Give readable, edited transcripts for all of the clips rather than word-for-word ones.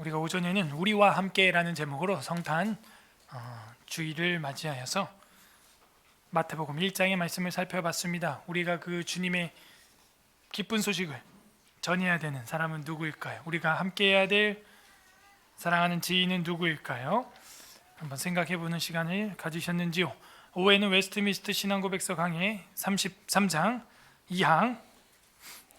우리가 오전에는 우리와 함께라는 제목으로 성탄 주일을 맞이하여서 마태복음 1장의 말씀을 살펴봤습니다. 우리가 그 주님의 기쁜 소식을 전해야 되는 사람은 누구일까요? 우리가 함께해야 될 사랑하는 지인은 누구일까요? 한번 생각해보는 시간을 가지셨는지요? 오후에는 웨스트민스터 신앙고백서 강의 33장 2항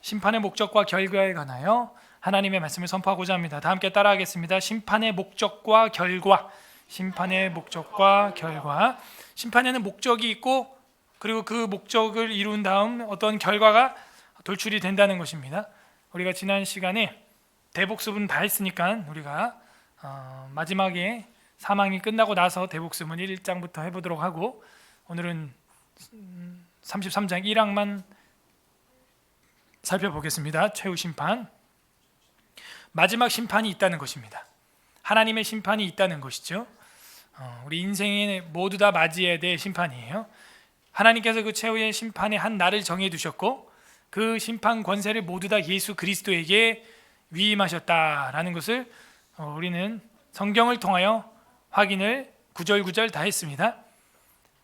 심판의 목적과 결과에 관하여 하나님의 말씀을 선포하고자 합니다. 다 함께 따라하겠습니다. 심판의 목적과 결과. 심판의 목적과 결과. 심판에는 목적이 있고 그리고 그 목적을 이룬 다음 어떤 결과가 돌출이 된다는 것입니다. 우리가 지난 시간에 대복습은 다 했으니까 우리가 마지막에 사망이 끝나고 나서 대복습은 1장부터 해보도록 하고, 오늘은 33장 1항만 살펴보겠습니다. 최후 심판. 마지막 심판이 있다는 것입니다. 하나님의 심판이 있다는 것이죠. 우리 인생에 모두 다 맞이해야 될 심판이에요. 하나님께서 그 최후의 심판의 한 날을 정해두셨고 그 심판 권세를 모두 다 예수 그리스도에게 위임하셨다라는 것을 우리는 성경을 통하여 확인을 구절구절 다 했습니다.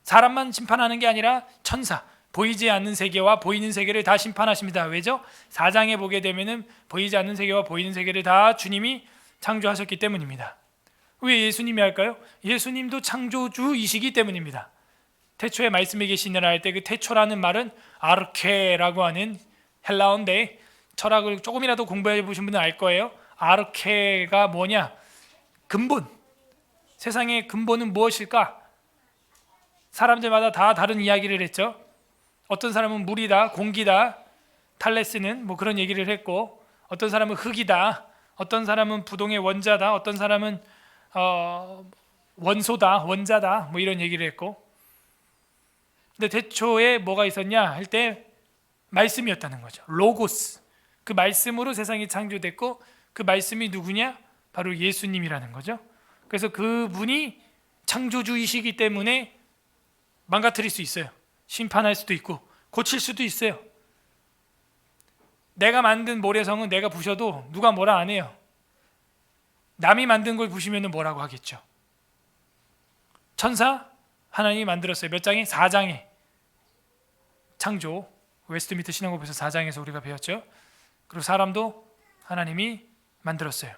사람만 심판하는 게 아니라 천사, 보이지 않는 세계와 보이는 세계를 다 심판하십니다. 왜죠? 4장에 보게 되면은 보이지 않는 세계와 보이는 세계를 다 주님이 창조하셨기 때문입니다. 왜 예수님이 할까요? 예수님도 창조주이시기 때문입니다. 태초에 말씀이 계시느라 할 때 그 태초라는 말은 아르케라고 하는 헬라어인데, 철학을 조금이라도 공부해 보신 분은 알 거예요. 아르케가 뭐냐? 근본. 세상의 근본은 무엇일까? 사람들마다 다 다른 이야기를 했죠. 어떤 사람은 물이다, 공기다, 탈레스는 뭐 그런 얘기를 했고, 어떤 사람은 흙이다, 어떤 사람은 부동의 원자다, 어떤 사람은 원소다, 원자다, 뭐 이런 얘기를 했고, 근데 태초에 뭐가 있었냐 할 때 말씀이었다는 거죠. 로고스. 그 말씀으로 세상이 창조됐고 그 말씀이 누구냐? 바로 예수님이라는 거죠. 그래서 그분이 창조주이시기 때문에 망가뜨릴 수 있어요. 심판할 수도 있고 고칠 수도 있어요. 내가 만든 모래성은 내가 부셔도 누가 뭐라 안 해요. 남이 만든 걸 부시면 뭐라고 하겠죠. 천사 하나님이 만들었어요. 몇 장에? 4장에. 창조, 웨스트민스터 신앙고백서 4장에서 우리가 배웠죠. 그리고 사람도 하나님이 만들었어요.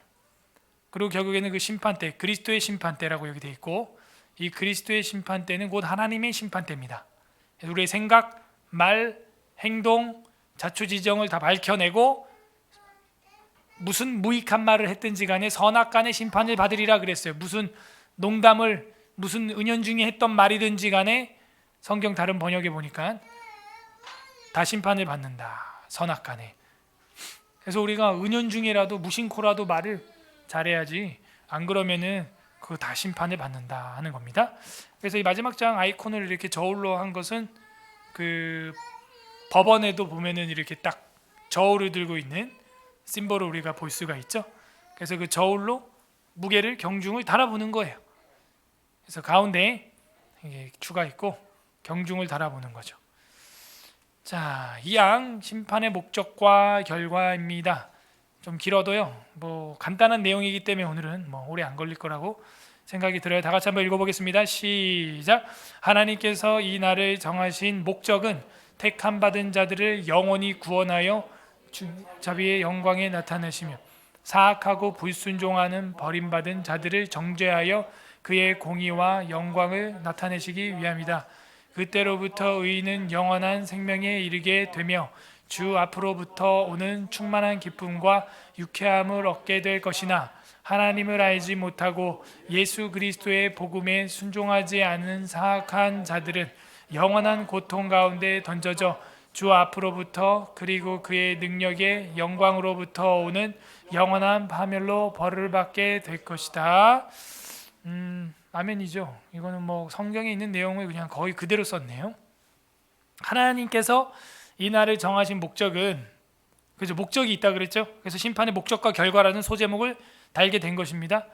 그리고 결국에는 그 심판대, 그리스도의 심판대라고 여기 되어 있고, 이 그리스도의 심판대는 곧 하나님의 심판대입니다. 우리의 생각, 말, 행동, 자초지정을 다 밝혀내고 무슨 무익한 말을 했든지 간에 선악간의 심판을 받으리라 그랬어요. 무슨 농담을, 무슨 은연중에 했던 말이든지 간에 성경 다른 번역에 보니까 다 심판을 받는다. 선악간에. 그래서 우리가 은연중에라도 무심코라도 말을 잘해야지, 안 그러면은 그거 다 심판을 받는다 하는 겁니다. 그래서 이 마지막 장 아이콘을 이렇게 저울로 한 것은 그 법원에도 보면은 이렇게 딱 저울을 들고 있는 심볼을 우리가 볼 수가 있죠. 그래서 그 저울로 무게를, 경중을 달아보는 거예요. 그래서 가운데에 추가 있고 경중을 달아보는 거죠. 자, 이 양 심판의 목적과 결과입니다. 좀 길어도요, 뭐 간단한 내용이기 때문에 오늘은 뭐 오래 안 걸릴 거라고 생각이 들어요. 다 같이 한번 읽어보겠습니다. 시작. 하나님께서 이 날을 정하신 목적은 택함 받은 자들을 영원히 구원하여 자비의 영광에 나타내시며 사악하고 불순종하는 버림받은 자들을 정죄하여 그의 공의와 영광을 나타내시기 위함이다. 그때로부터 의인은 영원한 생명에 이르게 되며 주 앞으로부터 오는 충만한 기쁨과 유쾌함을 얻게 될 것이나, 하나님을 알지 못하고 예수 그리스도의 복음에 순종하지 않는 사악한 자들은 영원한 고통 가운데 던져져 주 앞으로부터 그리고 그의 능력의 영광으로부터 오는 영원한 파멸로 벌을 받게 될 것이다. 아멘이죠. 이거는 뭐 성경에 있는 내용을 그냥 거의 그대로 썼네요. 하나님께서 이 날을 정하신 목적은, 그죠? 목적이 있다 그랬죠. 그래서 심판의 목적과 결과라는 소제목을 달게 된 것입니다.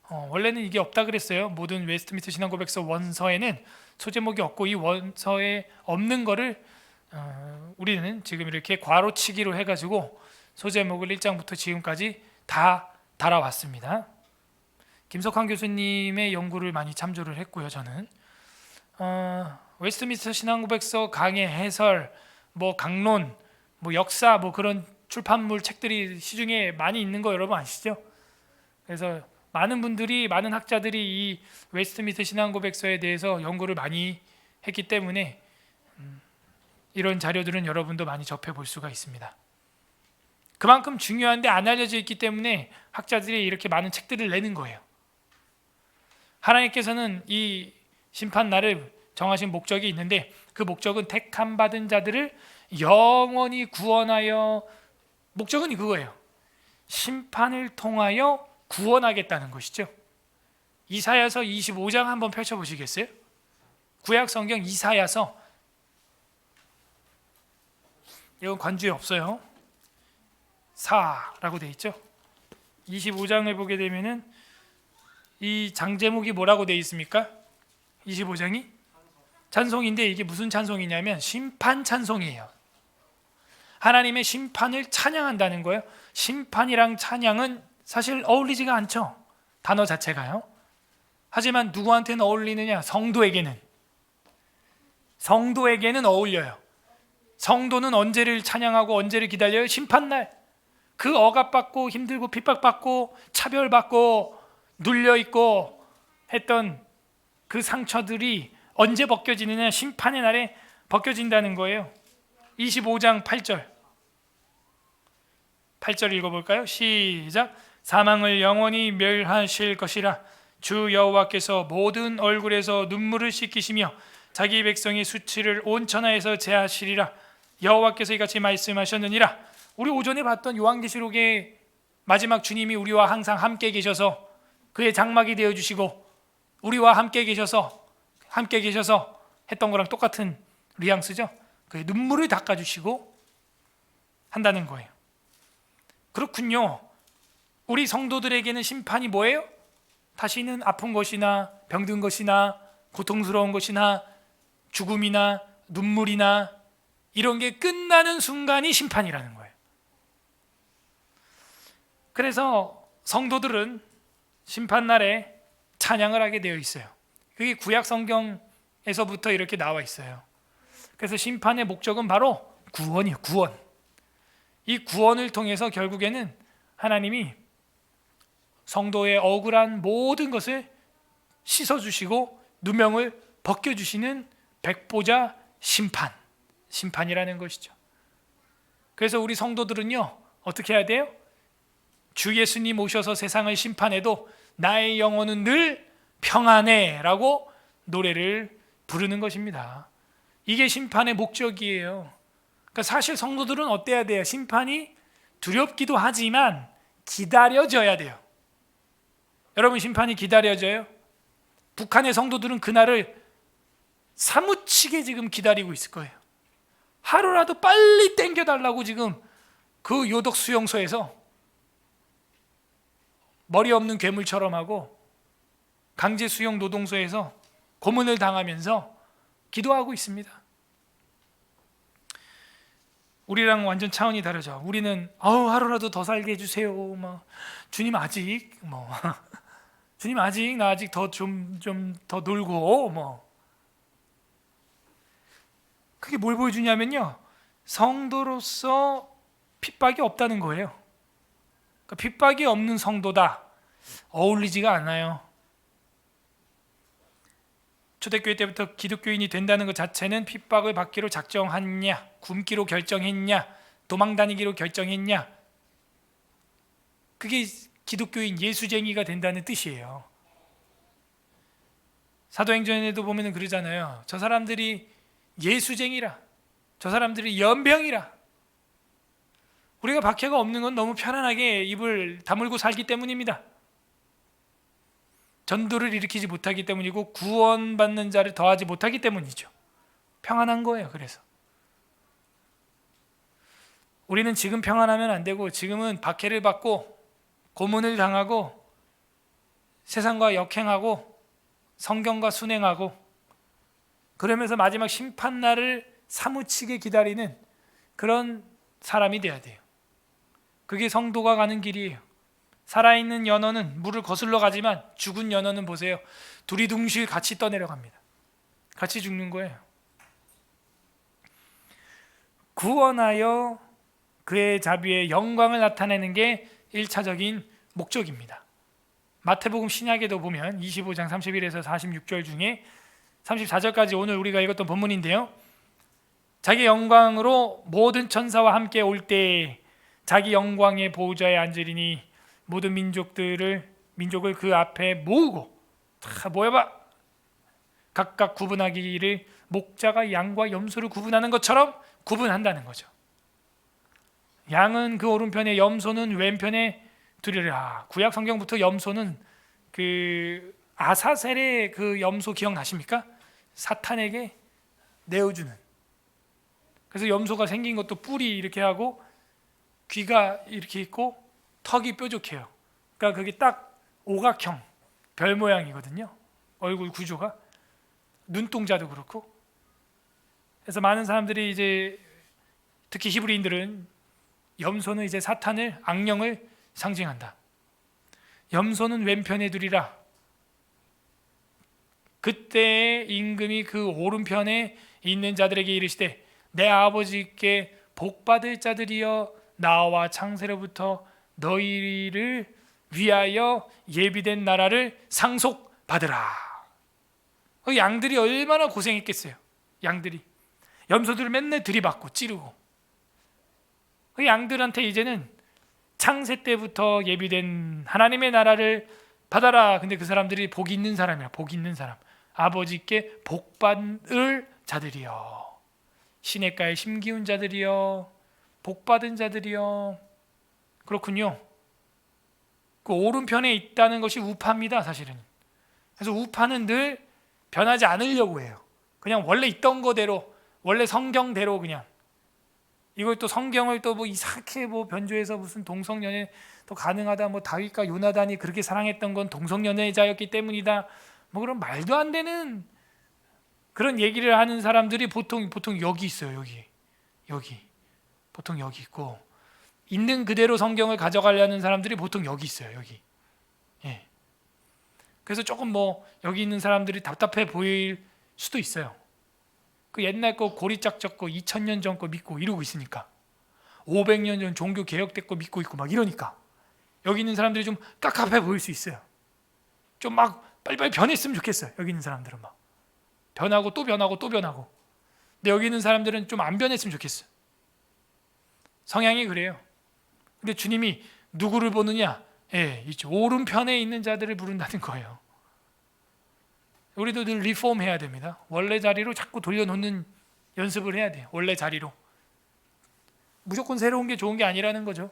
원래는 이게 없다 그랬어요. 모든 웨스트민스터 신앙고백서 원서에는 소제목이 없고, 이 원서에 없는 거를 우리는 지금 이렇게 괄호치기로 해가지고 소제목을 1장부터 지금까지 다 달아왔습니다. 김석환 교수님의 연구를 많이 참조를 했고요. 저는 웨스트민스터 신앙고백서 강의 해설, 뭐 강론, 뭐 역사, 뭐 그런 출판물 책들이 시중에 많이 있는 거 여러분 아시죠? 그래서 많은 분들이, 많은 학자들이 이 웨스트민스터 신앙고백서에 대해서 연구를 많이 했기 때문에 이런 자료들은 여러분도 많이 접해볼 수가 있습니다. 그만큼 중요한데 안 알려져 있기 때문에 학자들이 이렇게 많은 책들을 내는 거예요. 하나님께서는 이 심판날을 정하신 목적이 있는데, 그 목적은 택함 받은 자들을 영원히 구원하여, 목적은 그거예요. 심판을 통하여 구원하겠다는 것이죠. 이사야서 25장 한번 펼쳐보시겠어요? 구약 성경 이사야서, 이건 관주에 없어요. 4라고 되어 있죠. 25장을 보게 되면은 이 장 제목이 뭐라고 되어 있습니까? 25장이 찬송인데, 이게 무슨 찬송이냐면 심판 찬송이에요. 하나님의 심판을 찬양한다는 거예요. 심판이랑 찬양은 사실 어울리지가 않죠, 단어 자체가요. 하지만 누구한테는 어울리느냐? 성도에게는 어울려요. 성도는 언제를 찬양하고 언제를 기다려요? 심판날. 그 억압받고 힘들고 핍박받고 차별받고 눌려있고 했던 그 상처들이 언제 벗겨지느냐? 심판의 날에 벗겨진다는 거예요. 25장 8절 읽어볼까요? 시작. 사망을 영원히 멸하실 것이라. 주 여호와께서 모든 얼굴에서 눈물을 씻기시며 자기 백성의 수치를 온 천하에서 제하시리라. 여호와께서 이같이 말씀하셨느니라. 우리 오전에 봤던 요한계시록의 마지막 주님이 우리와 항상 함께 계셔서 그의 장막이 되어주시고 우리와 함께 계셔서 했던 거랑 똑같은 뉘앙스죠. 그의 눈물을 닦아주시고 한다는 거예요. 그렇군요. 우리 성도들에게는 심판이 뭐예요? 다시는 아픈 것이나 병든 것이나 고통스러운 것이나 죽음이나 눈물이나 이런 게 끝나는 순간이 심판이라는 거예요. 그래서 성도들은 심판날에 찬양을 하게 되어 있어요. 그게 구약 성경에서부터 이렇게 나와 있어요. 그래서 심판의 목적은 바로 구원이에요. 구원. 이 구원을 통해서 결국에는 하나님이 성도의 억울한 모든 것을 씻어주시고 누명을 벗겨주시는 백보자 심판이라는 것이죠. 그래서 우리 성도들은요, 어떻게 해야 돼요? 주 예수님 오셔서 세상을 심판해도 나의 영혼은 늘 평안해 라고 노래를 부르는 것입니다. 이게 심판의 목적이에요. 그러니까 사실 성도들은 어때야 돼요? 심판이 두렵기도 하지만 기다려져야 돼요. 여러분, 심판이 기다려져요? 북한의 성도들은 그날을 사무치게 지금 기다리고 있을 거예요. 하루라도 빨리 땡겨달라고 지금 그 요독 수용소에서 머리 없는 괴물처럼 하고 강제 수용 노동소에서 고문을 당하면서 기도하고 있습니다. 우리랑 완전 차원이 다르죠. 우리는 하루라도 더 살게 해주세요. 주님 아직 주님 아직 나 아직 더 좀 더 놀고 그게 뭘 보여주냐면요, 성도로서 핍박이 없다는 거예요. 그러니까 핍박이 없는 성도다, 어울리지가 않아요. 초대교회 때부터 기독교인이 된다는 것 자체는 핍박을 받기로 작정했냐, 굶기로 결정했냐, 도망다니기로 결정했냐, 그게 기독교인 예수쟁이가 된다는 뜻이에요. 사도행전에도 보면 그러잖아요. 저 사람들이 예수쟁이라, 저 사람들이 연병이라. 우리가 박해가 없는 건 너무 편안하게 입을 다물고 살기 때문입니다. 전도를 일으키지 못하기 때문이고 구원받는 자를 더하지 못하기 때문이죠. 평안한 거예요. 그래서 우리는 지금 평안하면 안 되고, 지금은 박해를 받고 고문을 당하고 세상과 역행하고 성경과 순행하고 그러면서 마지막 심판날을 사무치게 기다리는 그런 사람이 돼야 돼요. 그게 성도가 가는 길이에요. 살아있는 연어는 물을 거슬러 가지만 죽은 연어는 보세요. 두리둥실 같이 떠내려갑니다. 같이 죽는 거예요. 구원하여 그의 자비의 영광을 나타내는 게 1차적인 목적입니다. 마태복음 신약에도 보면 25장 31에서 46절 중에 34절까지 오늘 우리가 읽었던 본문인데요. 자기 영광으로 모든 천사와 함께 올 때 자기 영광의 보좌에 앉으리니 모든 민족을 그 앞에 모으고 다 모여봐 각각 구분하기를 목자가 양과 염소를 구분하는 것처럼 구분한다는 거죠. 양은 그 오른편에 염소는 왼편에 두리라. 구약 성경부터 염소는 그 아사셀의 그 염소 기억나십니까? 사탄에게 내어주는. 그래서 염소가 생긴 것도 뿔이 이렇게 하고 귀가 이렇게 있고 턱이 뾰족해요. 그러니까 그게 딱 오각형 별 모양이거든요. 얼굴 구조가 눈동자도 그렇고. 그래서 많은 사람들이 이제 특히 히브리인들은 염소는 이제 사탄을 악령을 상징한다. 염소는 왼편에 두리라. 그때의 임금이 그 오른편에 있는 자들에게 이르시되 내 아버지께 복받을 자들이여 나와 창세로부터 너희를 위하여 예비된 나라를 상속받으라. 양들이 얼마나 고생했겠어요. 양들이 염소들을 맨날 들이받고 찌르고. 양들한테 이제는 창세 때부터 예비된 하나님의 나라를 받아라. 근데 그 사람들이 복 있는 사람이야. 복 있는 사람. 아버지께 복받을 자들이여. 시냇가에 심기운 자들이여. 복받은 자들이여. 그렇군요. 그 오른편에 있다는 것이 우파입니다. 사실은. 그래서 우파는 늘 변하지 않으려고 해요. 그냥 원래 있던 거대로, 원래 성경대로 그냥. 이걸 또 성경을 또 뭐 이상하게 뭐 변조해서 무슨 동성연애 또 가능하다, 뭐 다윗과 요나단이 그렇게 사랑했던 건 동성연애자였기 때문이다, 뭐 그런 말도 안 되는 그런 얘기를 하는 사람들이 보통 여기 있어요. 여기 보통 여기 있고, 있는 그대로 성경을 가져가려는 사람들이 보통 여기 있어요. 여기. 예. 그래서 조금 뭐 여기 있는 사람들이 답답해 보일 수도 있어요. 그 옛날 거 고리짝적 거 2000년 전 거 믿고 이러고 있으니까, 500년 전 종교 개혁된 거 믿고 있고 막 이러니까 여기 있는 사람들이 좀 깝깝해 보일 수 있어요. 좀 막 빨리빨리 변했으면 좋겠어요. 여기 있는 사람들은 막 변하고 또 변하고 또 변하고. 근데 여기 있는 사람들은 좀 안 변했으면 좋겠어요. 성향이 그래요. 근데 주님이 누구를 보느냐? 예, 있죠. 오른편에 있는 자들을 부른다는 거예요. 우리도 늘 리폼 해야 됩니다. 원래 자리로 자꾸 돌려놓는 연습을 해야 돼요. 원래 자리로. 무조건 새로운 게 좋은 게 아니라는 거죠.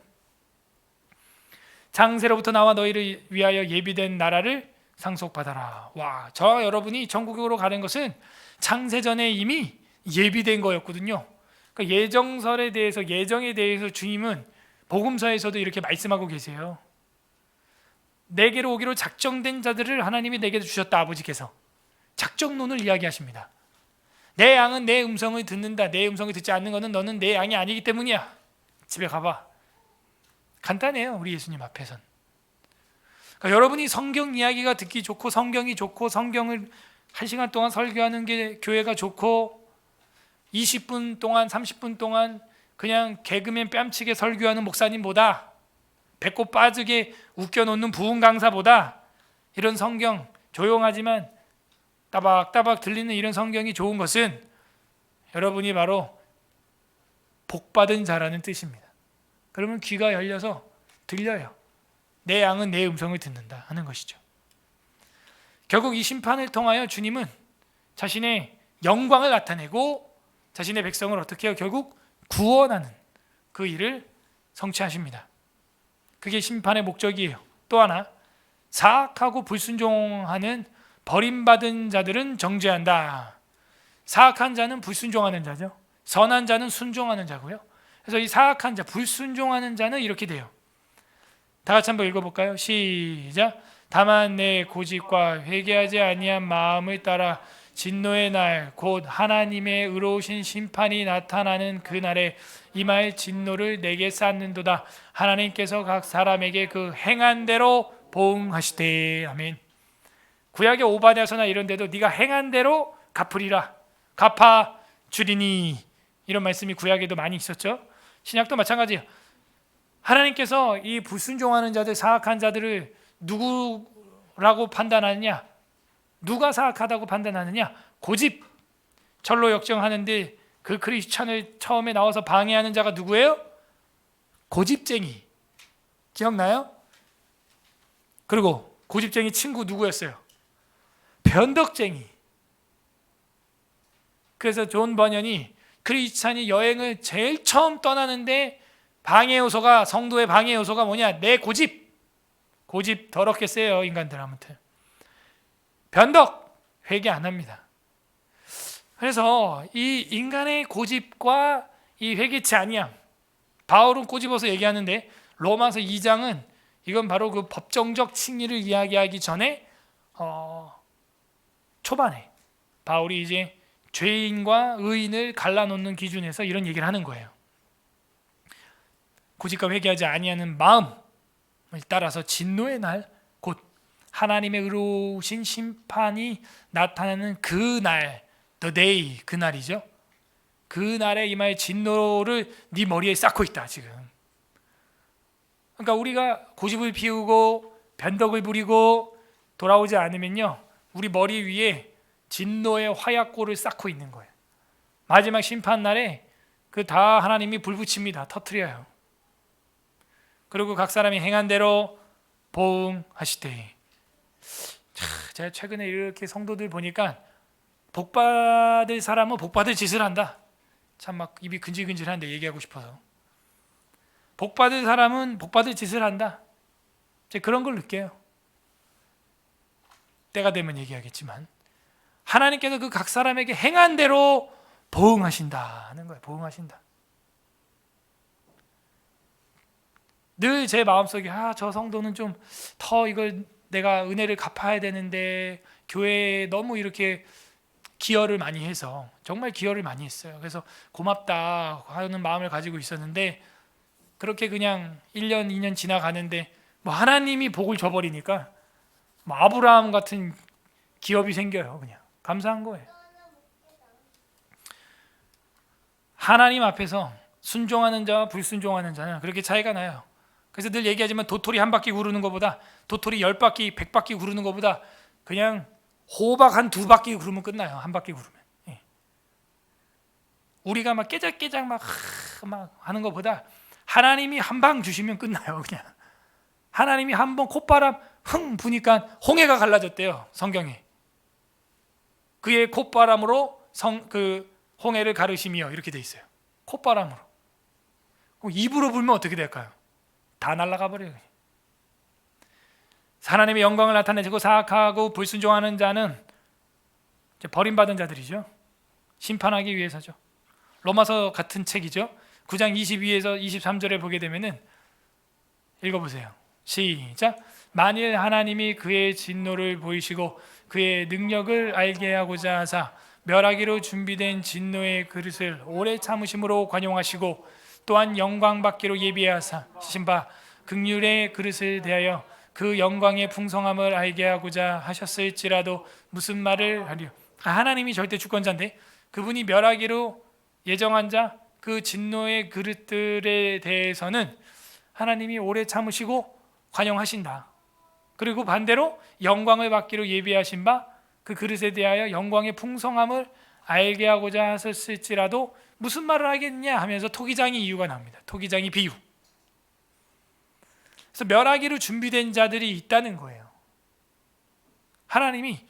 창세로부터 나와 너희를 위하여 예비된 나라를 상속받아라. 와, 저 여러분이 천국으로 가는 것은 창세전에 이미 예비된 거였거든요. 그러니까 예정설에 대해서, 예정에 대해서 주님은 복음서에서도 이렇게 말씀하고 계세요. 내게로 오기로 작정된 자들을 하나님이 내게 주셨다. 아버지께서 작정론을 이야기하십니다. 내 양은 내 음성을 듣는다. 내 음성을 듣지 않는 것은 너는 내 양이 아니기 때문이야. 집에 가봐. 간단해요. 우리 예수님 앞에선. 그러니까 여러분이 성경 이야기가 듣기 좋고, 성경이 좋고, 성경을 1시간 동안 설교하는 게 교회가 좋고, 20분 동안 30분 동안 그냥 개그맨 뺨치게 설교하는 목사님보다, 배꼽 빠지게 웃겨놓는 부흥 강사보다 이런 성경, 조용하지만 따박따박 들리는 이런 성경이 좋은 것은 여러분이 바로 복받은 자라는 뜻입니다. 그러면 귀가 열려서 들려요. 내 양은 내 음성을 듣는다 하는 것이죠. 결국 이 심판을 통하여 주님은 자신의 영광을 나타내고 자신의 백성을 어떻게 해요? 결국 구원하는 그 일을 성취하십니다. 그게 심판의 목적이에요. 또 하나, 사악하고 불순종하는 버림받은 자들은 정죄한다. 사악한 자는 불순종하는 자죠. 선한 자는 순종하는 자고요. 그래서 이 사악한 자, 불순종하는 자는 이렇게 돼요. 다 같이 한번 읽어볼까요? 시작. 다만 내 고집과 회개하지 아니한 마음을 따라 진노의 날 곧 하나님의 의로우신 심판이 나타나는 그 날에 이마의 진노를 내게 쌓는도다. 하나님께서 각 사람에게 그 행한 대로 보응하시되. 아멘. 구약의 오바댜서나 이런 데도 네가 행한 대로 갚으리라, 갚아 주리니, 이런 말씀이 구약에도 많이 있었죠. 신약도 마찬가지예요. 하나님께서 이 불순종하는 자들, 사악한 자들을 누구라고 판단하느냐? 누가 사악하다고 판단하느냐? 고집, 절로 역정하는데 그 크리스찬을 처음에 나와서 방해하는 자가 누구예요? 고집쟁이. 기억나요? 그리고 고집쟁이 친구 누구였어요? 변덕쟁이. 그래서 존 버년이 크리스찬이 여행을 제일 처음 떠나는데 방해 요소가, 성도의 방해 요소가 뭐냐? 내 고집. 고집 더럽게 세요, 인간들. 아무튼 변덕, 회개 안 합니다. 그래서 이 인간의 고집과 이 회개치 아니함, 바울은 꼬집어서 얘기하는데 로마서 2장은 이건 바로 그 법정적 칭의를 이야기하기 전에 초반에 바울이 이제 죄인과 의인을 갈라놓는 기준에서 이런 얘기를 하는 거예요. 고집과 회개하지 아니하는 마음을 따라서 진노의 날 곧 하나님의 의로우신 심판이 나타나는 그 날, the day, 그 날이죠. 그 날에 이마의 진노를 네 머리에 쌓고 있다 지금. 그러니까 우리가 고집을 피우고 변덕을 부리고 돌아오지 않으면요, 우리 머리 위에 진노의 화약고를 쌓고 있는 거예요. 마지막 심판 날에 그 다 하나님이 불 붙입니다. 터뜨려요. 그리고 각 사람이 행한 대로 보응하시되. 제가 최근에 이렇게 성도들 보니까 복받을 사람은 복받을 짓을 한다. 참 막 입이 근질근질한데 얘기하고 싶어서. 복받을 사람은 복받을 짓을 한다. 제가 그런 걸 느껴요. 때가 되면 얘기하겠지만 하나님께서 그 각 사람에게 행한 대로 보응하신다 하는 거예요. 보응하신다. 늘 제 마음속에 저 성도는 좀 더 이걸 내가 은혜를 갚아야 되는데 교회에 너무 이렇게 기여를 많이 해서, 정말 기여를 많이 했어요. 그래서 고맙다 하는 마음을 가지고 있었는데 그렇게 그냥 1년 2년 지나가는데 뭐 하나님이 복을 줘버리니까 뭐 아브라함 같은 기업이 생겨요. 그냥 감사한 거예요. 하나님 앞에서 순종하는 자와 불순종하는 자는 그렇게 차이가 나요. 그래서 늘 얘기하지만 도토리 한 바퀴 구르는 것보다, 도토리 10바퀴 100바퀴 구르는 것보다 그냥 호박 한 2바퀴 구르면 끝나요. 한 바퀴 구르면. 예. 우리가 막 깨작깨작 막 하는 것보다 하나님이 한 방 주시면 끝나요. 그냥 하나님이 한 번 콧바람 흥 부니까 홍해가 갈라졌대요. 성경에. 그의 콧바람으로 그 홍해를 가르시며 이렇게 돼 있어요. 콧바람으로. 입으로 불면 어떻게 될까요? 다 날아가 버려요. 하나님의 영광을 나타내고 사악하고 불순종하는 자는 버림받은 자들이죠. 심판하기 위해서죠. 로마서 같은 책이죠. 9장 22에서 23절에 보게 되면은 읽어보세요. 시작. 만일 하나님이 그의 진노를 보이시고 그의 능력을 알게 하고자 하사 멸하기로 준비된 진노의 그릇을 오래 참으심으로 관용하시고 또한 영광 받기로 예비하사 신바 긍휼의 그릇을 대하여 그 영광의 풍성함을 알게 하고자 하셨을지라도 무슨 말을 하리요. 하나님이 절대 주권자인데 그분이 멸하기로 예정한 자, 그 진노의 그릇들에 대해서는 하나님이 오래 참으시고 관용하신다. 그리고 반대로 영광을 받기로 예비하신 바 그 그릇에 대하여 영광의 풍성함을 알게 하고자 하셨을지라도 무슨 말을 하겠냐 하면서 토기장의 이유가 나옵니다. 토기장의 비유. 그래서 멸하기로 준비된 자들이 있다는 거예요. 하나님이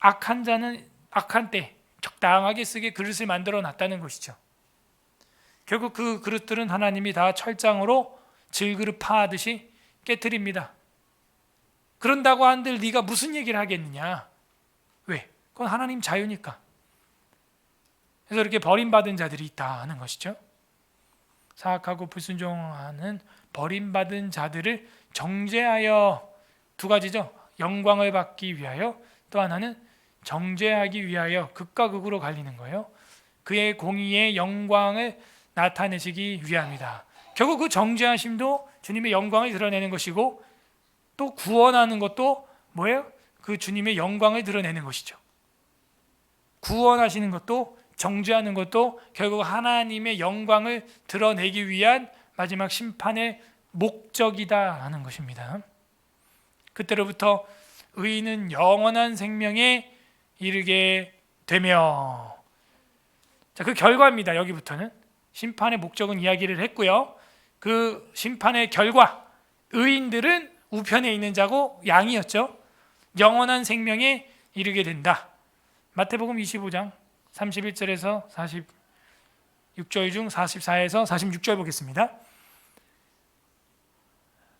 악한 자는 악한 때 적당하게 쓰게 그릇을 만들어 놨다는 것이죠. 결국 그 그릇들은 하나님이 다 철장으로 질그릇 파하듯이 깨트립니다. 그런다고 한들 네가 무슨 얘기를 하겠느냐? 왜? 그건 하나님 자유니까. 그래서 이렇게 버림받은 자들이 있다는 것이죠. 사악하고 불순종하는 버림받은 자들을 정죄하여 두 가지죠. 영광을 받기 위하여, 또 하나는 정죄하기 위하여 극과 극으로 갈리는 거예요. 그의 공의의 영광을 나타내시기 위함이다. 결국 그 정죄하심도 주님의 영광을 드러내는 것이고, 또 구원하는 것도 뭐예요? 그 주님의 영광을 드러내는 것이죠. 구원하시는 것도 정죄하는 것도 결국 하나님의 영광을 드러내기 위한 마지막 심판의 목적이다라는 것입니다. 그때로부터 의인은 영원한 생명에 이르게 되며, 자, 그 결과입니다. 여기부터는 심판의 목적은 이야기를 했고요. 그 심판의 결과, 의인들은 우편에 있는 자고 양이었죠. 영원한 생명에 이르게 된다. 마태복음 25장 31절에서 46절 중 44에서 46절 보겠습니다.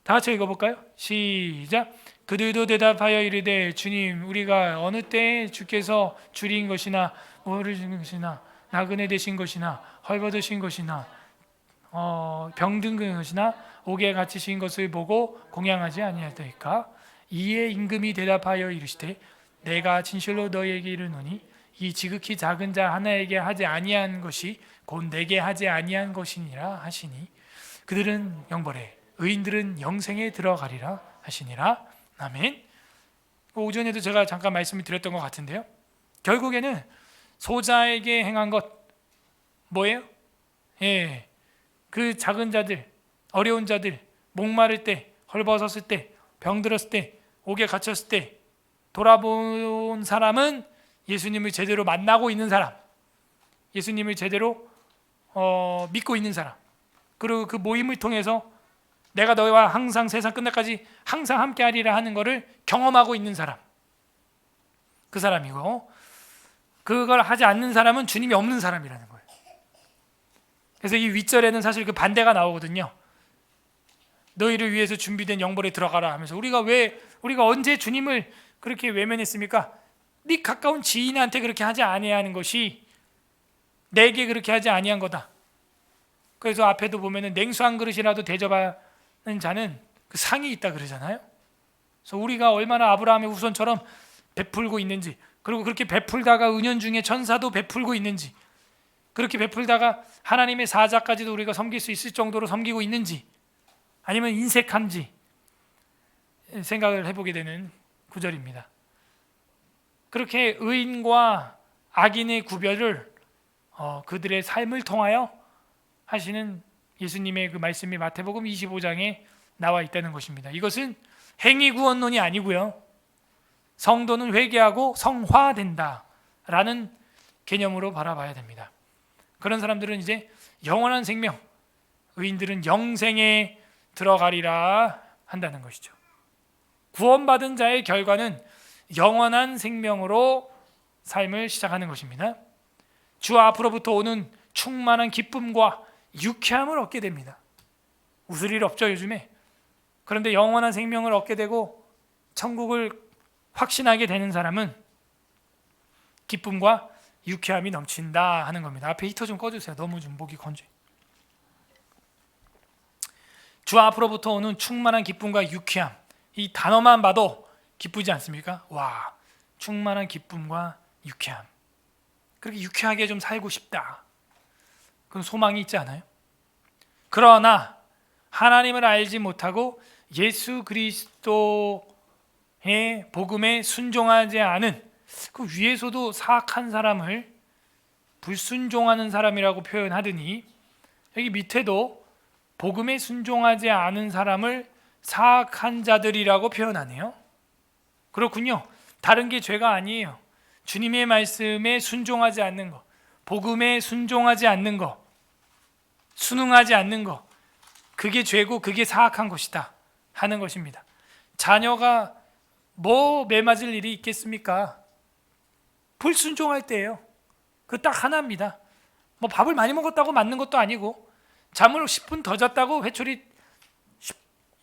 다 같이 읽어볼까요? 시작. 그들도 대답하여 이르되 주님, 우리가 어느 때에 주께서 줄인 것이나 모르신 것이나 나그네 되신 것이나 헐벗으신 것이나 병든 것이나 옥에 갇히신 것을 보고 공양하지 아니하더이까? 이에 임금이 대답하여 이르시되 내가 진실로 너희에게 이르노니 이 지극히 작은 자 하나에게 하지 아니한 것이 곧 내게 하지 아니한 것이니라 하시니 그들은 영벌에 의인들은 영생에 들어가리라 하시니라. 아멘. 오전에도 제가 잠깐 말씀을 드렸던 것 같은데요, 결국에는 소자에게 행한 것 뭐예요? 그 작은 자들, 어려운 자들, 목마를 때, 헐벗었을 때, 병들었을 때, 옥에 갇혔을 때 돌아본 사람은 예수님을 제대로 만나고 있는 사람, 예수님을 제대로 믿고 있는 사람, 그리고 그 모임을 통해서 내가 너희와 항상 세상 끝날까지 항상 함께하리라 하는 것을 경험하고 있는 사람, 그 사람이고, 그걸 하지 않는 사람은 주님이 없는 사람이라는 거예요. 그래서 이 윗절에는 사실 그 반대가 나오거든요. 너희를 위해서 준비된 영벌에 들어가라 하면서 우리가 언제 주님을 그렇게 외면했습니까? 네 가까운 지인한테 그렇게 하지 아니하는 것이 내게 그렇게 하지 아니한 거다. 그래서 앞에도 보면은 냉수 한 그릇이라도 대접하는 자는 그 상이 있다 그러잖아요. 그래서 우리가 얼마나 아브라함의 후손처럼 베풀고 있는지, 그리고 그렇게 베풀다가 은연중에 천사도 베풀고 있는지, 그렇게 베풀다가 하나님의 사자까지도 우리가 섬길 수 있을 정도로 섬기고 있는지, 아니면 인색한지 생각을 해보게 되는 구절입니다. 그렇게 의인과 악인의 구별을 그들의 삶을 통하여 하시는 예수님의 그 말씀이 마태복음 25장에 나와 있다는 것입니다. 이것은 행위 구원론이 아니고요, 성도는 회개하고 성화된다라는 개념으로 바라봐야 됩니다. 그런 사람들은 이제 영원한 생명, 의인들은 영생에 들어가리라 한다는 것이죠. 구원받은 자의 결과는 영원한 생명으로 삶을 시작하는 것입니다. 주 앞으로부터 오는 충만한 기쁨과 유쾌함을 얻게 됩니다. 웃을 일 없죠, 요즘에. 그런데 영원한 생명을 얻게 되고 천국을 확신하게 되는 사람은 기쁨과 유쾌함이 넘친다 하는 겁니다. 앞에 히터 좀 꺼주세요. 너무 좀 목이 건조해. 주 앞으로부터 오는 충만한 기쁨과 유쾌함, 이 단어만 봐도 기쁘지 않습니까? 와, 충만한 기쁨과 유쾌함. 그렇게 유쾌하게 좀 살고 싶다, 그런 소망이 있지 않아요? 그러나 하나님을 알지 못하고 예수 그리스도의 복음에 순종하지 않은, 그 위에서도 사악한 사람을 불순종하는 사람이라고 표현하더니 여기 밑에도 복음에 순종하지 않은 사람을 사악한 자들이라고 표현하네요. 그렇군요. 다른 게 죄가 아니에요. 주님의 말씀에 순종하지 않는 것, 복음에 순종하지 않는 것, 순응하지 않는 것, 그게 죄고 그게 사악한 것이다 하는 것입니다. 자녀가 뭐 매맞을 일이 있겠습니까? 불순종할 때예요. 그 딱 하나입니다. 뭐 밥을 많이 먹었다고 맞는 것도 아니고, 잠을 10분 더 잤다고 회초리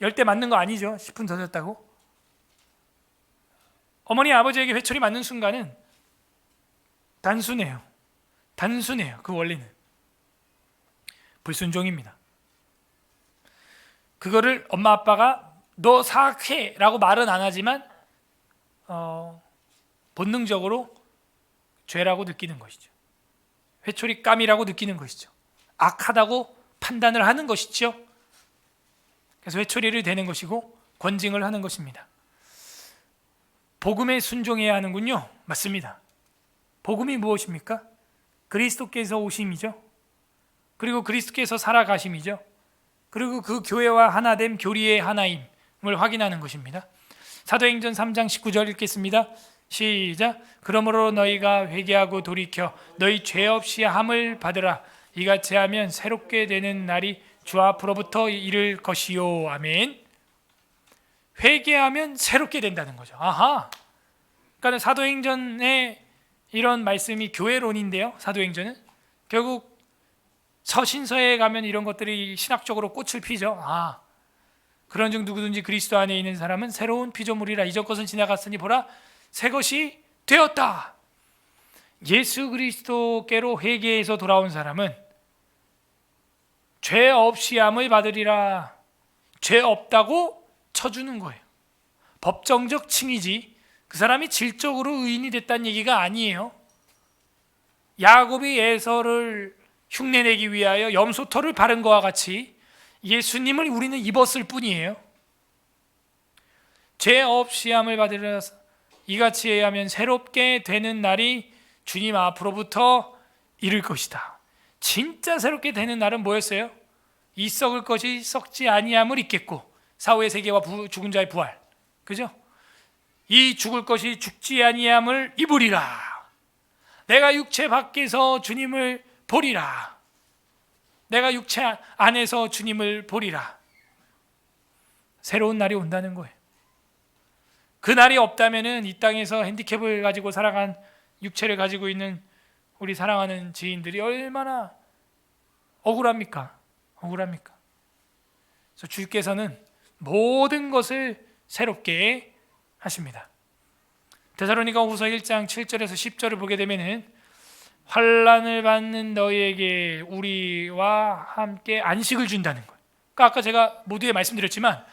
10대 맞는 거 아니죠. 10분 더 잤다고. 어머니 아버지에게 회초리 맞는 순간은 단순해요. 그 원리는 불순종입니다. 그거를 엄마 아빠가 너 사악해 라고 말은 안 하지만 본능적으로 죄라고 느끼는 것이죠. 회초리감이라고 느끼는 것이죠. 악하다고 판단을 하는 것이죠. 그래서 회초리를 대는 것이고 권징을 하는 것입니다. 복음에 순종해야 하는군요. 맞습니다. 복음이 무엇입니까? 그리스도께서 오심이죠. 그리고 그리스도께서 살아가심이죠. 그리고 그 교회와 하나됨, 교리의 하나임을 확인하는 것입니다. 사도행전 3장 19절 읽겠습니다. 시작. 그러므로 너희가 회개하고 돌이켜 너희 죄 없이 함을 받으라. 이같이 하면 새롭게 되는 날이 주 앞으로부터 이를 것이요. 아멘. 회개하면 새롭게 된다는 거죠. 아하. 그러니까 사도행전의 이런 말씀이 교회론인데요. 사도행전은 결국 서신서에 가면 이런 것들이 신학적으로 꽃을 피죠. 그런즉 누구든지 그리스도 안에 있는 사람은 새로운 피조물이라. 이전 것은 지나갔으니 보라 새 것이 되었다. 예수 그리스도께로 회개해서 돌아온 사람은 죄 없이 함을 받으리라. 죄 없다고 쳐주는 거예요. 법정적 칭의지 그 사람이 질적으로 의인이 됐다는 얘기가 아니에요. 야곱이 에서를 흉내내기 위하여 염소털을 바른 것과 같이 예수님을 우리는 입었을 뿐이에요. 죄 없이 함을 받으라. 이같이 해야 하면 새롭게 되는 날이 주님 앞으로부터 이를 것이다. 진짜 새롭게 되는 날은 뭐였어요? 이 썩을 것이 썩지 아니함을 입겠고 사후의 세계와 죽은 자의 부활. 그죠? 이 죽을 것이 죽지 아니함을 입으리라. 내가 육체 밖에서 주님을 보리라. 내가 육체 안에서 주님을 보리라. 새로운 날이 온다는 거예요. 그 날이 없다면은 이 땅에서 핸디캡을 가지고 살아간 육체를 가지고 있는 우리 사랑하는 지인들이 얼마나 억울합니까? 억울합니까? 그래서 주께서는 모든 것을 새롭게 하십니다. 데살로니가후서 1장 7절에서 10절을 보게 되면은 환난을 받는 너희에게 우리와 함께 안식을 준다는 거예요. 그러니까 아까 제가 모두에 말씀드렸지만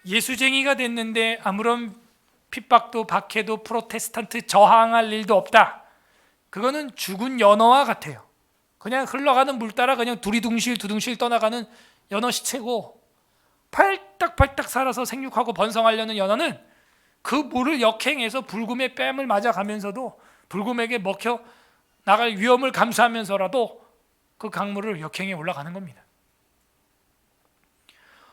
예수쟁이가 됐는데 아무런 핍박도 박해도 프로테스탄트 저항할 일도 없다. 그거는 죽은 연어와 같아요. 그냥 흘러가는 물 따라 그냥 두둥실 떠나가는 연어 시체고, 팔딱팔딱 살아서 생육하고 번성하려는 연어는 그 물을 역행해서 불금의 뺨을 맞아가면서도 불금에게 먹혀 나갈 위험을 감수하면서라도 그 강물을 역행해 올라가는 겁니다.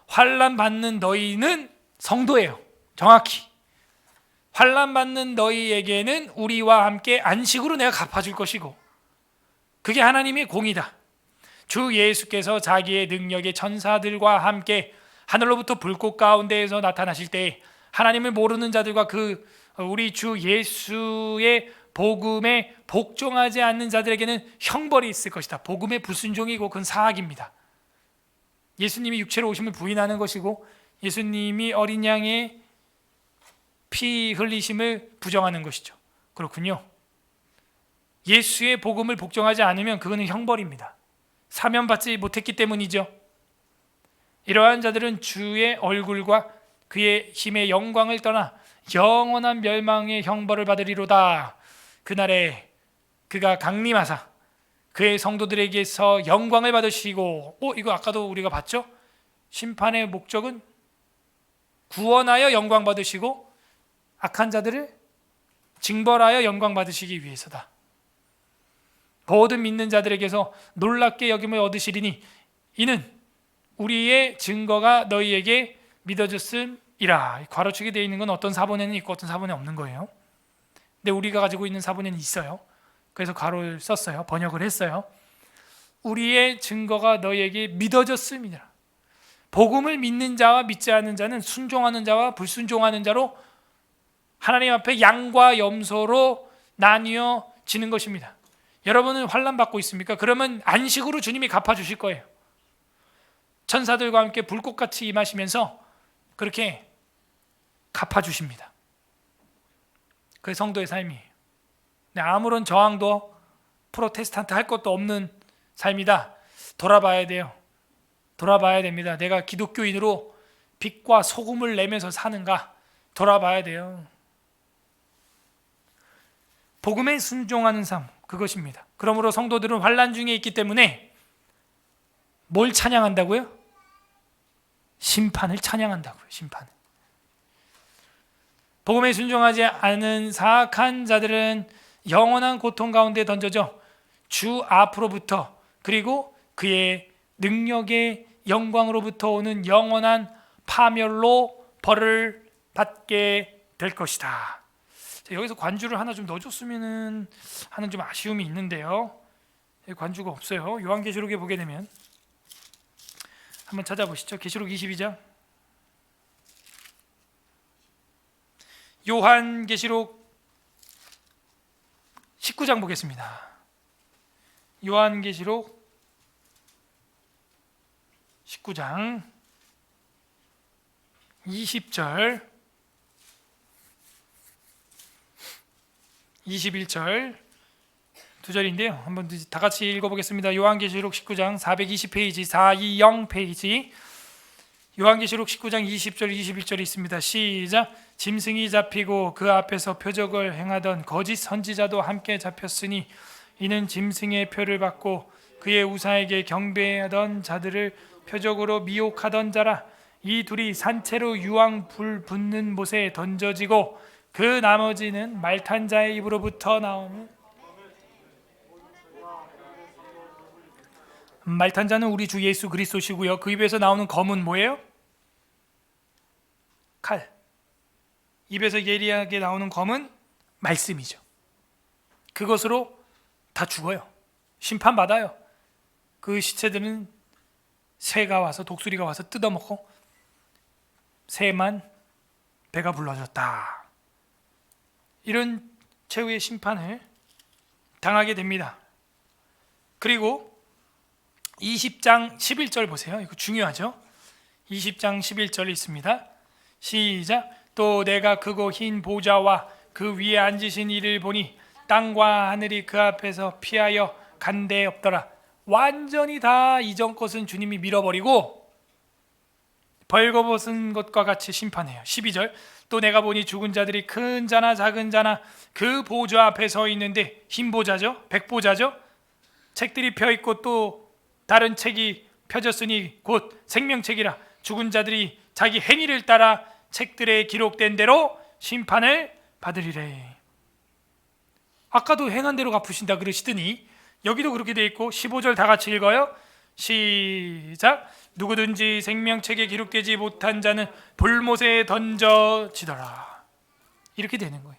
환난 받는 너희는 성도예요. 정확히 환난 받는 너희에게는 우리와 함께 안식으로 내가 갚아줄 것이고, 그게 하나님의 공이다. 주 예수께서 자기의 능력의 천사들과 함께 하늘로부터 불꽃 가운데에서 나타나실 때 하나님을 모르는 자들과 그 우리 주 예수의 복음에 복종하지 않는 자들에게는 형벌이 있을 것이다. 복음의 불순종이고 그건 사악입니다. 예수님이 육체로 오심을 부인하는 것이고 예수님이 어린 양의 피 흘리심을 부정하는 것이죠. 그렇군요. 예수의 복음을 복종하지 않으면 그거는 형벌입니다. 사면받지 못했기 때문이죠. 이러한 자들은 주의 얼굴과 그의 힘의 영광을 떠나 영원한 멸망의 형벌을 받으리로다. 그날에 그가 강림하사 그의 성도들에게서 영광을 받으시고, 이거 아까도 우리가 봤죠? 심판의 목적은 구원하여 영광 받으시고 악한 자들을 징벌하여 영광 받으시기 위해서다. 모든 믿는 자들에게서 놀랍게 여김을 얻으시리니 이는 우리의 증거가 너희에게 믿어졌음이라. 괄호축이 되어 있는 건 어떤 사본에는 있고 어떤 사본에 없는 거예요. 근데 우리가 가지고 있는 사본에는 있어요. 그래서 괄호를 썼어요. 번역을 했어요. 우리의 증거가 너희에게 믿어졌음이라. 복음을 믿는 자와 믿지 않는 자는 순종하는 자와 불순종하는 자로 하나님 앞에 양과 염소로 나뉘어지는 것입니다. 여러분은 환난 받고 있습니까? 그러면 안식으로 주님이 갚아주실 거예요. 천사들과 함께 불꽃같이 임하시면서 그렇게 갚아주십니다. 그게 성도의 삶이에요. 아무런 저항도 프로테스탄트 할 것도 없는 삶이다. 돌아봐야 돼요. 돌아봐야 됩니다. 내가 기독교인으로 빛과 소금을 내면서 사는가 돌아봐야 돼요. 복음에 순종하는 삶, 그것입니다. 그러므로 성도들은 환난 중에 있기 때문에 뭘 찬양한다고요? 심판을 찬양한다고요. 심판을. 복음에 순종하지 않은 사악한 자들은 영원한 고통 가운데 던져져 주 앞으로부터, 그리고 그의 능력의 영광으로부터 오는 영원한 파멸로 벌을 받게 될 것이다. 여기서 관주를 하나 좀 넣어줬으면 하는 좀 아쉬움이 있는데요, 관주가 없어요. 요한계시록에 보게 되면 한번 찾아보시죠. 계시록 22장. 요한계시록 19장 보겠습니다. 요한계시록 19장 20절 21절 두 절인데요. 한번 다 같이 읽어보겠습니다. 요한계시록 19장 420페이지 420페이지 요한계시록 19장 20절 21절이 있습니다. 시작. 짐승이 잡히고 그 앞에서 표적을 행하던 거짓 선지자도 함께 잡혔으니 이는 짐승의 표를 받고 그의 우상에게 경배하던 자들을 표적으로 미혹하던 자라. 이 둘이 산채로 유황 불 붙는 못에 던져지고 그 나머지는 말탄 자의 입으로부터 나오는, 말탄 자는 우리 주 예수 그리스도시고요. 그 입에서 나오는 검은 뭐예요? 칼. 입에서 예리하게 나오는 검은 말씀이죠. 그것으로 다 죽어요. 심판받아요. 그 시체들은 새가 와서, 독수리가 와서 뜯어먹고 새만 배가 불러졌다. 이런 최후의 심판을 당하게 됩니다. 그리고 20장 11절 보세요. 이거 중요하죠. 20장 11절이 있습니다. 시작. 또 내가 크고 흰 보좌와 그 위에 앉으신 이를 보니 땅과 하늘이 그 앞에서 피하여 간데 없더라. 완전히 다 이전 것은 주님이 밀어버리고 벌거벗은 것과 같이 심판해요. 12절. 또 내가 보니 죽은 자들이 큰 자나 작은 자나 그 보좌 앞에 서 있는데, 흰 보좌죠, 백보좌죠. 책들이 펴 있고 또 다른 책이 펴졌으니 곧 생명책이라. 죽은 자들이 자기 행위를 따라 책들에 기록된 대로 심판을 받으리래. 아까도 행한 대로 갚으신다 그러시더니 여기도 그렇게 돼 있고, 15절 다 같이 읽어요. 시작. 누구든지 생명책에 기록되지 못한 자는 불못에 던져지더라. 이렇게 되는 거예요.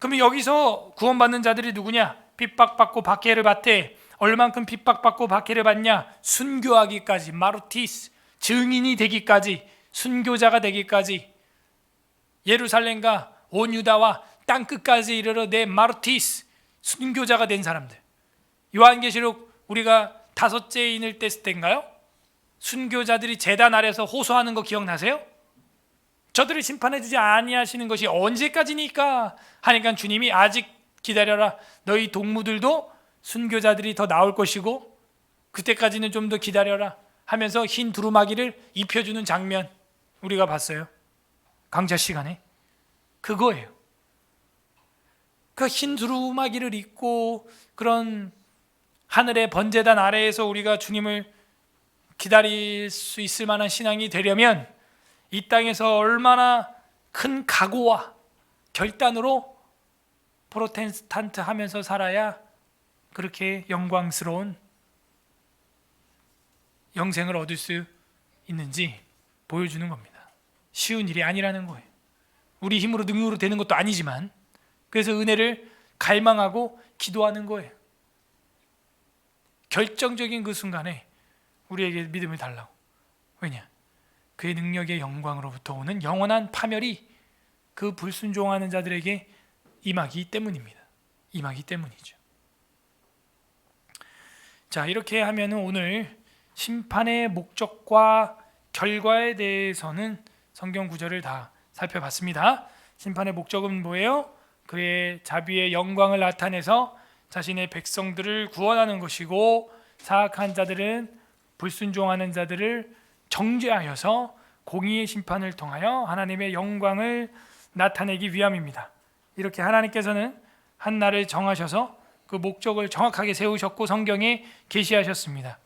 그러면 여기서 구원받는 자들이 누구냐? 핍박받고 박해를 받되, 얼만큼 핍박받고 박해를 받냐? 순교하기까지, 마르티스, 증인이 되기까지, 순교자가 되기까지, 예루살렘과 온 유다와 땅끝까지 이르러 내 마르티스, 순교자가 된 사람들. 요한계시록 우리가 5째 인을 뗐을 때인가요? 순교자들이 제단 아래서 호소하는 거 기억나세요? 저들을 심판해 주지 아니하시는 것이 언제까지니까 하니까 주님이 아직 기다려라. 너희 동무들도 순교자들이 더 나올 것이고 그때까지는 좀 더 기다려라 하면서 흰 두루마기를 입혀주는 장면 우리가 봤어요. 강좌 시간에. 그거예요. 그 흰 두루마기를 입고 그런 하늘의 번제단 아래에서 우리가 주님을 기다릴 수 있을 만한 신앙이 되려면 이 땅에서 얼마나 큰 각오와 결단으로 프로테스탄트 하면서 살아야 그렇게 영광스러운 영생을 얻을 수 있는지 보여주는 겁니다. 쉬운 일이 아니라는 거예요. 우리 힘으로 능력으로 되는 것도 아니지만, 그래서 은혜를 갈망하고 기도하는 거예요. 결정적인 그 순간에 우리에게 믿음을 달라고. 왜냐? 그의 능력의 영광으로부터 오는 영원한 파멸이 그 불순종하는 자들에게 임하기 때문입니다. 임하기 때문이죠. 자, 이렇게 하면은 오늘 심판의 목적과 결과에 대해서는 성경 구절을 다 살펴봤습니다. 심판의 목적은 뭐예요? 그의 자비의 영광을 나타내서 자신의 백성들을 구원하는 것이고, 사악한 자들은 불순종하는 자들을 정죄하여서 공의의 심판을 통하여 하나님의 영광을 나타내기 위함입니다. 이렇게 하나님께서는 한 날을 정하셔서 그 목적을 정확하게 세우셨고 성경에 계시하셨습니다.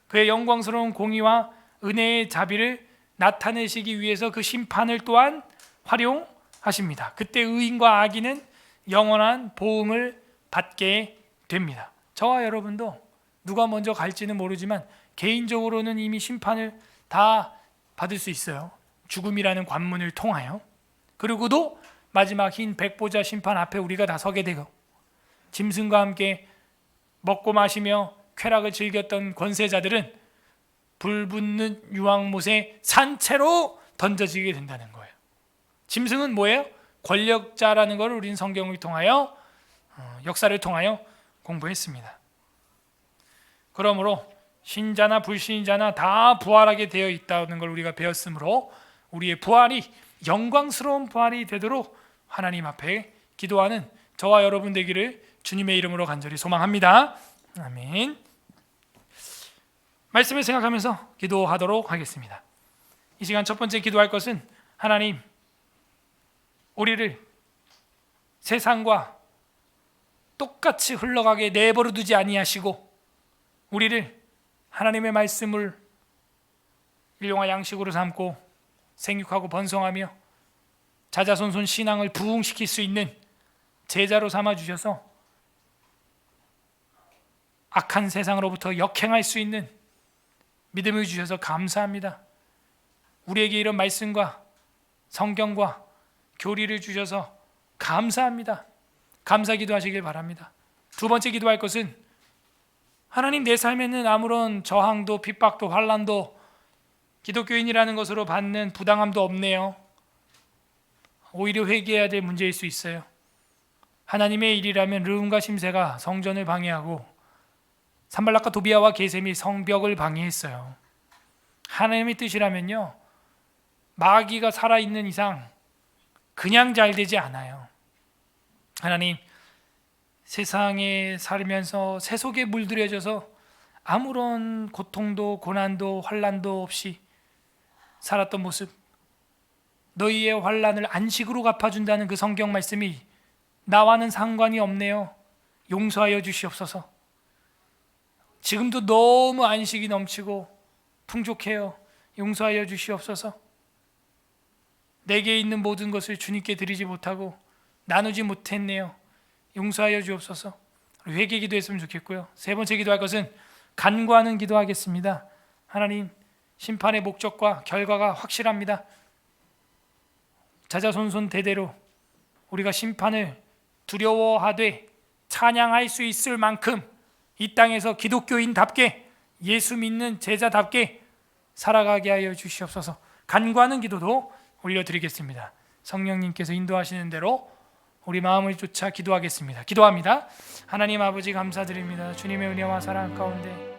그의 영광스러운 공의와 은혜의 자비를 나타내시기 위해서 그 심판을 또한 활용하십니다. 그때 의인과 악인은 영원한 보응을 받게 됩니다. 저와 여러분도 누가 먼저 갈지는 모르지만 개인적으로는 이미 심판을 다 받을 수 있어요. 죽음이라는 관문을 통하여. 그리고도 마지막 흰 백보자 심판 앞에 우리가 다 서게 되고, 짐승과 함께 먹고 마시며 쾌락을 즐겼던 권세자들은 불붙는 유황못에 산채로 던져지게 된다는 거예요. 짐승은 뭐예요? 권력자라는 걸 우리는 성경을 통하여 역사를 통하여 공부했습니다. 그러므로 신자나 불신자나 다 부활하게 되어 있다는 걸 우리가 배웠으므로 우리의 부활이 영광스러운 부활이 되도록 하나님 앞에 기도하는 저와 여러분 되기를 주님의 이름으로 간절히 소망합니다. 아멘. 말씀을 생각하면서 기도하도록 하겠습니다. 이 시간 첫 번째 기도할 것은 하나님, 우리를 세상과 똑같이 흘러가게 내버려 두지 아니하시고 우리를 하나님의 말씀을 일용할 양식으로 삼고 생육하고 번성하며 자자손손 신앙을 부흥시킬 수 있는 제자로 삼아주셔서 악한 세상으로부터 역행할 수 있는 믿음을 주셔서 감사합니다. 우리에게 이런 말씀과 성경과 교리를 주셔서 감사합니다. 감사 기도하시길 바랍니다. 두 번째 기도할 것은 하나님, 내 삶에는 아무런 저항도 핍박도 환난도 기독교인이라는 것으로 받는 부당함도 없네요. 오히려 회개해야 될 문제일 수 있어요. 하나님의 일이라면 르움과 심새가 성전을 방해하고 산발락과 도비아와 게셈이 성벽을 방해했어요. 하나님의 뜻이라면요, 마귀가 살아있는 이상 그냥 잘 되지 않아요. 하나님, 세상에 살면서 세속에 물들여져서 아무런 고통도 고난도 환난도 없이 살았던 모습, 너희의 환난을 안식으로 갚아준다는 그 성경 말씀이 나와는 상관이 없네요. 용서하여 주시옵소서. 지금도 너무 안식이 넘치고 풍족해요. 용서하여 주시옵소서. 내게 있는 모든 것을 주님께 드리지 못하고 나누지 못했네요. 용서하여 주옵소서. 회개 기도했으면 좋겠고요. 세 번째 기도할 것은 간구하는 기도하겠습니다. 하나님, 심판의 목적과 결과가 확실합니다. 자자손손 대대로 우리가 심판을 두려워하되 찬양할 수 있을 만큼 이 땅에서 기독교인답게 예수 믿는 제자답게 살아가게 하여 주시옵소서. 간구하는 기도도 올려드리겠습니다. 성령님께서 인도하시는 대로 우리 마음을 쫓아 기도하겠습니다. 기도합니다. 하나님 아버지, 감사드립니다. 주님의 은혜와 사랑 가운데